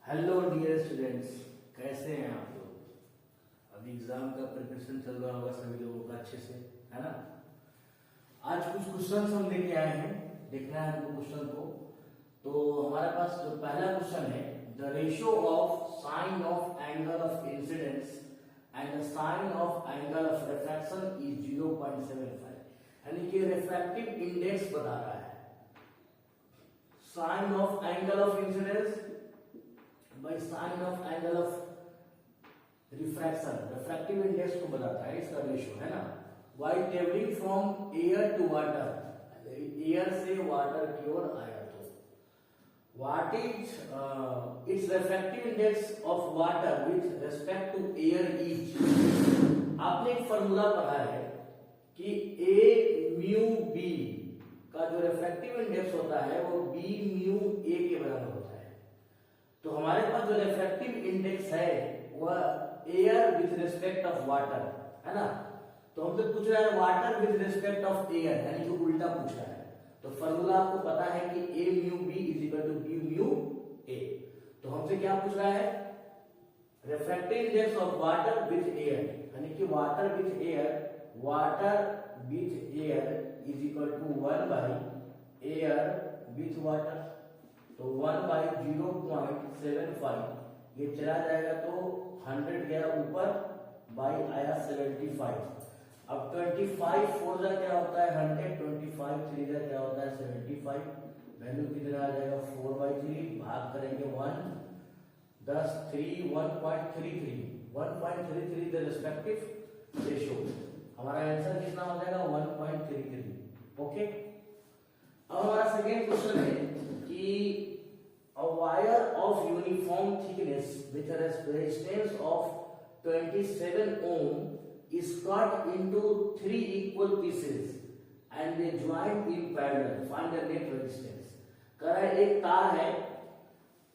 Hello dear students, कैसे हैं आप लोग। अभी एग्जाम का प्रिपरेशन चल रहा होगा सभी लोगों का अच्छे से, है ना। आज कुछ क्वेश्चन हम लेके आए हैं, देखना है हमको क्वेश्चन को। तो हमारे पास जो पहला क्वेश्चन है, the ratio of sine of angle of incidence and the sine of angle of refraction is 0.75, यानी कि रिफ्रैक्टिव इंडेक्स बता रहा है। Sine of angle of incidence by sine of angle of refraction, refractive index को बताता है, इसका ratio है ना। While travelling from air to water, air से वाटर की ओर आया तो what is its refractive index of water with respect to air is. आपने एक फॉर्मूला पढ़ा है कि ए म्यू बी का जो रिफ्रैक्टिव इंडेक्स होता है वो बी म्यू ए के बराबर होता है। तो हमारे पास जो रिफ्रैक्टिव इंडेक्स है वह air with respect of water है ना। तो हमसे पूछ रहा है water with respect of air, यानी कि उल्टा पूछ रहा है। तो फॉर्मूला आपको पता है कि A mu B is equal to B mu A. तो हमसे क्या पूछ रहा है, refractive index of water with air, यानी कि water with air, water with air is equal to 1 by air with water. तो 1 बाई 0.75, ये चला जाएगा तो 100 गया ऊपर, बाई आया 75। अब 25 4 जा क्या होता है 100, 25 3 जा क्या होता है 75। वैल्यू कितना आ जाएगा 4/3, भाग करेंगे 1 10 3 1.33 द रिस्पेक्टिव रेशियो। हमारा आंसर कितना हो जाएगा 1.33। ओके। अब हमारा सेकेंड क्वेश्चन है कि a wire of uniform thickness with a resistance of 27 ohm is cut into 3 equal pieces and they join in parallel. Find the net resistance. कह रहा है एक तार है,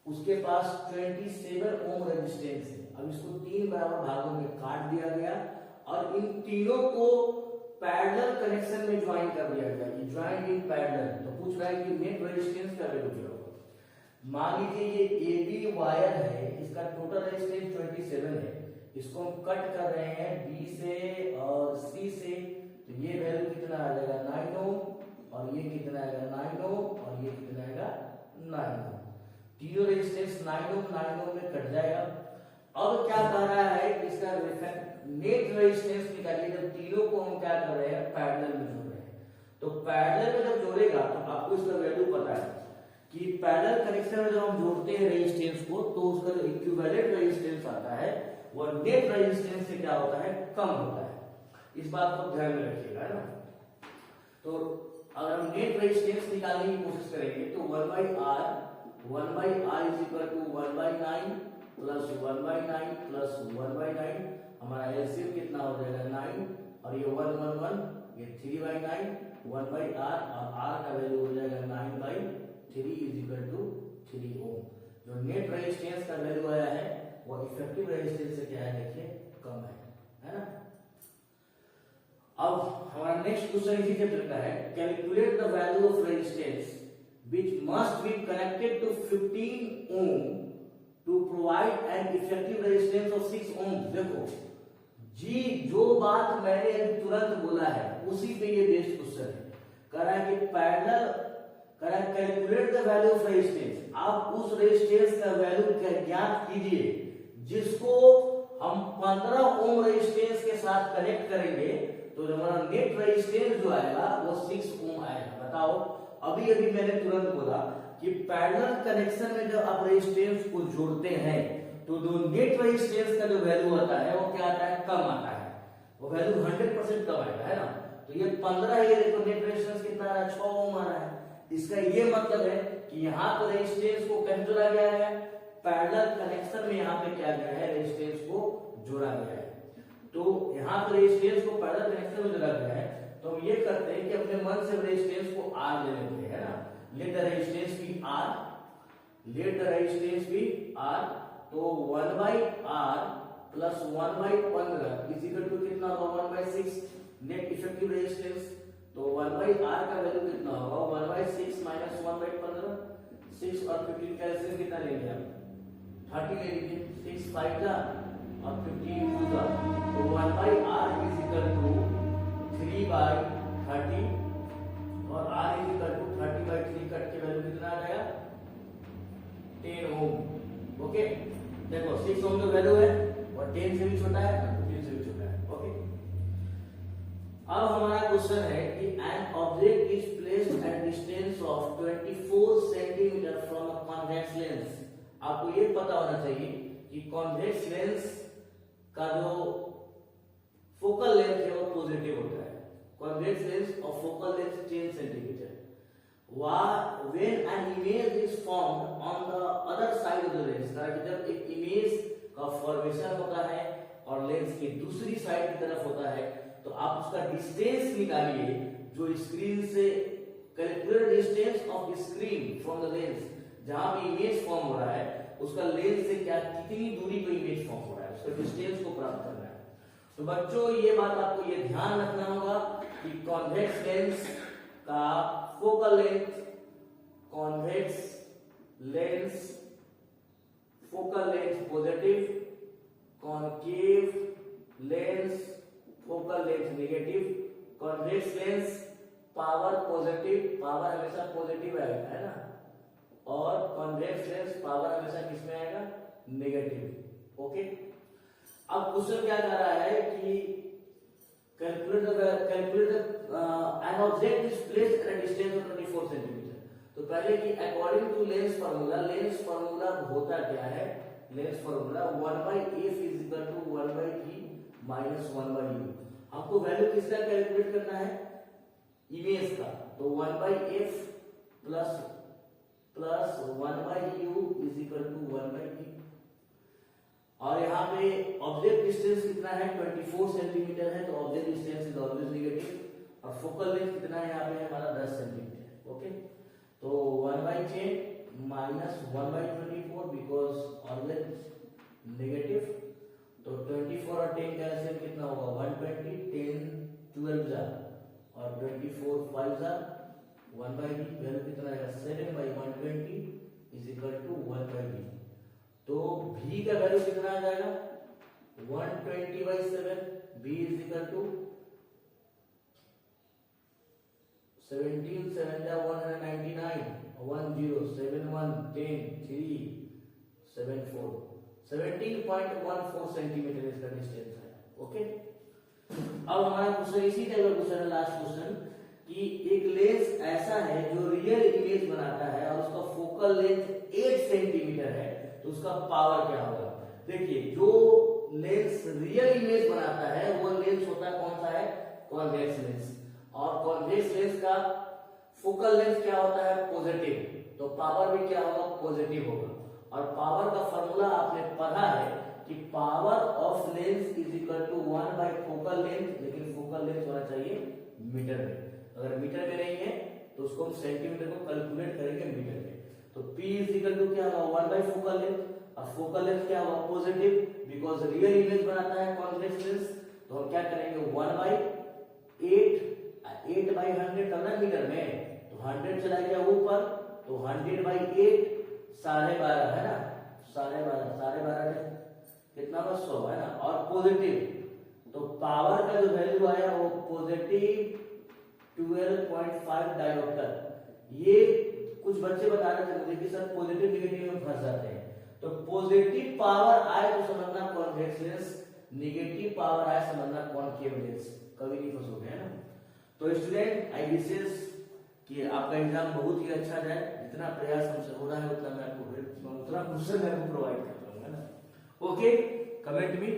उसके पास 27 ओम रेजिस्टेंस है। अब इसको 3 बराबर भागों में काट दिया गया और इन तीनों को पैरेलल कनेक्शन में ज्वाइन कर दिया गया, ज्वाइन इन पैरेलल। तो पूछ रहा है कि नेट रेजिस्टेंस का वैल्यू क्या होगा। मान लीजिए ये ए बी वायर है, इसका टोटल रेजिस्टेंस 27 है, इसको हम कट कर रहे हैं बी से और सी से। तो ये वैल्यू कितना आ जाएगा 9 ओम, और ये कितना आएगा 9 ओम, और ये कितना आएगा 9 ओम। तीनों रेजिस्टेंस 9 ओम में कट जाएगा। अब क्या कर रहा है, इसका नेट रेजिस्टेंस निकालिए। जब तीनों को हम क्या कर रहे हैं पैरेलल में जोड़ रहे हैं, तो पैरेलल में जब जोड़ेगा तो आपको इसका वैल्यू पता है कि पैरेलल कनेक्शन में जब हम जोड़ते हैं रेजिस्टेंस को, तो उसका जो इक्विवेलेंट रेजिस्टेंस आता है वो नेट रेजिस्टेंस से क्या होता है, कम होता है। इस बात को ध्यान में रखिएगा, है ना। तो अगर हम नेट रेजिस्टेंस निकालने की कोशिश करेंगे तो 1/r is equal to 1/9 plus 1/9 plus 1/9। हमारा एलसीएम कितना हो जाएगा 9, और ये 1 1 1, ये 3/9 1/r, और r का वैल्यू हो जाएगा 9/3 इज इक्वल टू 3 ओम। जो नेट रेजिस्टेंस का वैल्यू आया है वो इफेक्टिव रेजिस्टेंस से क्या है, देखिए कम है ना। अब हमारा नेक्स्ट क्वेश्चन इसी चैप्टर का है, calculate the value of resistance which must be connected to 15 ohm to provide an effective resistance of 6 ohm. देखो जी, जो बात मैंने तुरंत बोला है उसी पे ये बेस्ड क्वेश्चन है। कह रहा है कि पैरेलल, कह रहा है calculate the value of resistance. आप उस रेजिस्टेंस का वैल्यू ज्ञात कीजिए जिसको हम 15 ओम रेजिस्टेंस के साथ कनेक्ट करेंगे, तो हमारा नेट रेजिस्टेंस जो आएगा वो 6 ओम आएगा। बताओ, अभी अभी मैंने तुरंत बोला कि पैरेलल कनेक्शन में जब आप रेजिस्टेंस को जोड़ते हैं तो जो नेट रेजिस्टेंस का जो वैल्यू आता है वो क्या आता है, कम आता है। वो वैल्यू 100% कम आएगा, है ना। तो ये 15, ये देखो नेट रेजिस्टेंस कितना आ रहा है 6 ओम आ रहा है। इसका ये मतलब है कि यहाँ पर रेजिस्टेंस को कैसे जोड़ा गया है, पैरेलल कनेक्शन में यहाँ पे क्या गया है, रेजिस्टेंस को जोड़ा गया है। तो यहाँ पर रेजिस्टेंस को पैरेलल कनेक्शन में जोड़ा गया है। तो हम ये करते हैं कि अपने मन से रेजिस्टेंस को R ले लेते हैं, है ना। Let the resistance be R, let the resistance be R। तो 1/r plus 1/15 is equal to कितना होगा 1/6 नेट इफेक्टिव रेजिस्टेंस। तो 1/r का वैल्यू कितना होगा 1/6 माइनस 1/15, 6 और 15 का एलसीएम कितना लेंगे आप ले लीजिए, 6 5 जा और 15 2 जा, तो 1/r इज इक्वल टू 3/30 और r is equal to 30/3 cut के वैल्यू कितना आ जाएगा 10 ओम। ओके, देखो 6 ओम जो वैल्यू है और 10 से भी छोटा है और 15 से भी छोटा है। ओके, अब हमारा क्वेश्चन है कि an object is placed at distance of 24 centimetre from a convex lens. आपको ये पता होना चाहिए कि कॉन्वेक्स लेंस का जो फोकल लेंथ है वो पॉजिटिव होता है। कॉन्वेक्स लेंस और focal length 10 centimetre. When an image is formed on the other side of the lens, जब एक इमेज का फॉर्मेशन होता है और लेंस की दूसरी साइड की तरफ होता है, तो आप उसका डिस्टेंस निकालिए जो स्क्रीन से, calculate distance of screen from the lens, जहां भी इमेज फॉर्म हो रहा है उसका लेंस से क्या कितनी दूरी पर इमेज फॉर्म हो रहा है, उसका डिस्टेंस को प्राप्त करना है। तो बच्चों ये बात आपको ये ध्यान रखना होगा कि कॉन्वेक्स लेंस का focal length, convex lens focal length positive, concave lens focal length negative. Convex lens power positive, power हमेशा पॉजिटिव आएगा, है ना, और कॉन्वेक्स लेंस पावर हमेशा किसमें आएगा, नेगेटिव। ओके, अब क्वेश्चन क्या कर रहा है कि calculate an object is placed at a distance of 24 centimetre. तो पहले कि अकॉर्डिंग टू लेंस फार्मूला होता क्या है, lens formula 1/f is equal to 1/t minus 1/u। हमको वैल्यू किसका कैलकुलेट करना है, इमेज का, तो 1/f plus 1/u is equal to 1/t। और यहाँ पे ऑब्जेक्ट डिस्टेंस कितना है 24 सेंटीमीटर है, तो object distance is always negative, और फोकल लेंथ कितना है यहाँ पे हमारा 10 सेंटीमीटर। ओके, तो 1/10 माइनस 1/24 बिकॉज ऑलवेज नेगेटिव, तो 24 और 10 का एलसीएम कितना होगा 120, 10 12 जा और 24 5 जा, 1/d वैल्यू कितना आएगा 7/120 इज इक्वल टू 1/d। तो v का वैल्यू कितना आ जाएगा 120/7, v इज इक्वल टू 17 7 जा 199, 10 71 10 3 7 4 17.14 सेंटीमीटर इसका डिस्टेंस है। ओके, अब हमारा क्वेश्चन इसी टाइप का क्वेश्चन है, लास्ट क्वेश्चन, कि एक लेंस ऐसा है जो रियल इमेज बनाता है और उसका फोकल लेंथ 8 सेंटीमीटर है, तो उसका पावर क्या होगा। देखिए, जो लेंस रियल इमेज बनाता है वो लेंस होता है कौन सा है, कॉन्वेक्स लेंस, और कॉन्वेक्स लेंस का फोकल लेंथ क्या होता है पॉजिटिव, तो पावर भी क्या होगा पॉजिटिव होगा। और पावर का फॉर्मूला आपने पढ़ा है कि power of lens is equal to 1/फोकल लेंथ, लेकिन फोकल लेंथ होना चाहिए मीटर में। अगर मीटर में नहीं है तो उसको हम सेंटीमीटर को कैलकुलेट करेंगे मीटर में। तो P इज इक्वल टू क्या होगा 1/फोकल लेंथ, और फोकल लेंथ क्या होगा पॉजिटिव, बिकॉज रियल इमेज बनाता है कॉन्वेक्स लेंस, तो हम क्या करेंगे 1/8 8/100 करना मीटर में, तो 100 चला गया ऊपर, तो 100/8 12.5 है ना, 12.5 कितना होगा 100 है ना, और पॉजिटिव, तो पावर का जो वैल्यू आया वो पॉजिटिव 12.5 डायोप्टर। ये कुछ बच्चे बता रहे थे मुझे कि सर पॉजिटिव नेगेटिव में फंस जाते हैं, तो पॉजिटिव पावर आए तो समझना कॉन्वेक्स लेंस, नेगेटिव पावर आए समझना कॉनकेव लेंस, कभी नहीं फंसोगे, है ना। तो स्टूडेंट आई विशेस कि आपका एग्जाम बहुत ही अच्छा जाए, जितना प्रयास हमसे हो रहा है उतना मैं आपको उतना क्वेश्चन मैं आपको प्रोवाइड करता हूँ, है ना। Okay, comment me.